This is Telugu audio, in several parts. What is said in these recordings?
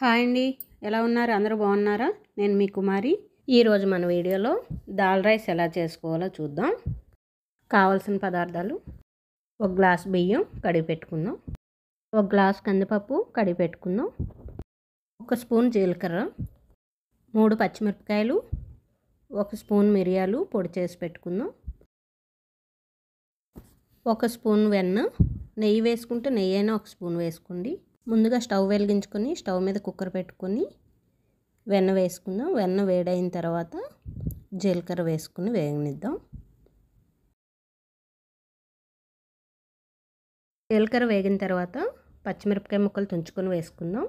హాయ్ అండి, ఎలా ఉన్నారు? అందరూ బాగున్నారా? నేను మీ కుమారి. ఈరోజు మన వీడియోలో దాల్ రైస్ ఎలా చేసుకోవాలో చూద్దాం. కావాల్సిన పదార్థాలు: ఒక గ్లాస్ బియ్యం కడిగి పెట్టుకుందాం, ఒక గ్లాస్ కందిపప్పు కడిగి పెట్టుకుందాం, ఒక స్పూన్ జీలకర్ర, 3 పచ్చిమిరపకాయలు, ఒక స్పూన్ మిరియాలు పొడి చేసి పెట్టుకుందాం, ఒక స్పూన్ వెన్న, నెయ్యి వేసుకుంటే నెయ్యి అయినా ఒక స్పూన్ వేసుకోండి. ముందుగా స్టవ్ వెలిగించుకొని స్టవ్ మీద కుక్కర్ పెట్టుకొని వెన్న వేసుకుందాం. వెన్న వేడైన తర్వాత జీలకర్ర వేసుకుని వేగనిద్దాం. జీలకర్ర వేగిన తర్వాత పచ్చిమిరపకాయ ముక్కలు తుంచుకొని వేసుకుందాం.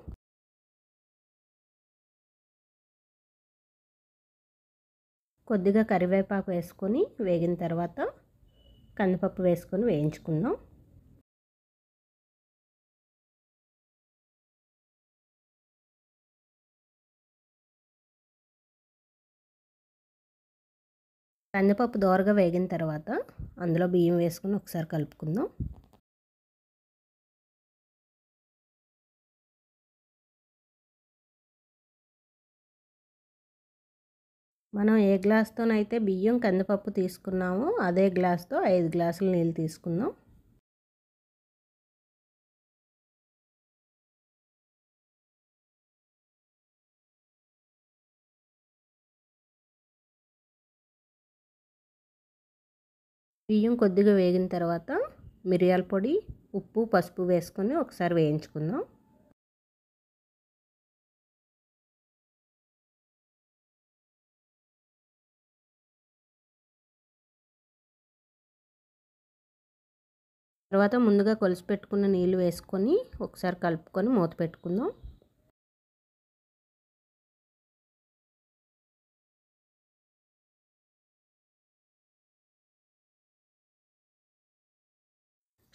కొద్దిగా కరివేపాకు వేసుకొని వేగిన తర్వాత కందిపప్పు వేసుకొని వేయించుకుందాం. కందిపప్పు దోరగా వేగిన తర్వాత అందులో బియ్యం వేసుకొని ఒకసారి కలుపుకుందాం. మనం ఏ గ్లాస్తోనైతే బియ్యం కందిపప్పు తీసుకున్నామో అదే గ్లాస్తో 5 గ్లాసుల నీళ్ళు తీసుకుందాం. బియ్యం కొద్దిగా వేగిన తర్వాత మిరియాల పొడి, ఉప్పు, పసుపు వేసుకొని ఒకసారి వేయించుకుందాం. తర్వాత ముందుగా కొలిసి పెట్టుకున్న నీళ్ళు వేసుకొని ఒకసారి కలుపుకొని మూత పెట్టుకుందాం.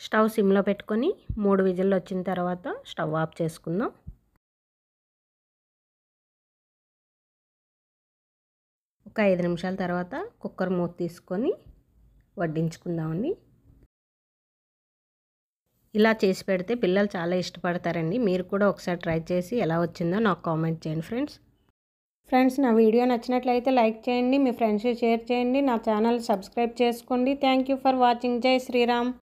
స్టవ్ సిమ్లో పెట్టుకొని 3 విజిల్లు వచ్చిన తర్వాత స్టవ్ ఆఫ్ చేసుకుందాం. ఒక 5 నిమిషాల తర్వాత కుక్కర్ మూత తీసుకొని వడ్డించుకుందామండి. ఇలా చేసి పెడితే పిల్లలు చాలా ఇష్టపడతారండి. మీరు కూడా ఒకసారి ట్రై చేసి ఎలా వచ్చిందో నాకు కామెంట్ చేయండి ఫ్రెండ్స్. నా వీడియో నచ్చినట్లయితే లైక్ చేయండి, మీ ఫ్రెండ్స్కి షేర్ చేయండి, నా ఛానల్ సబ్స్క్రైబ్ చేసుకోండి. Thank you for watching. జై శ్రీరామ్.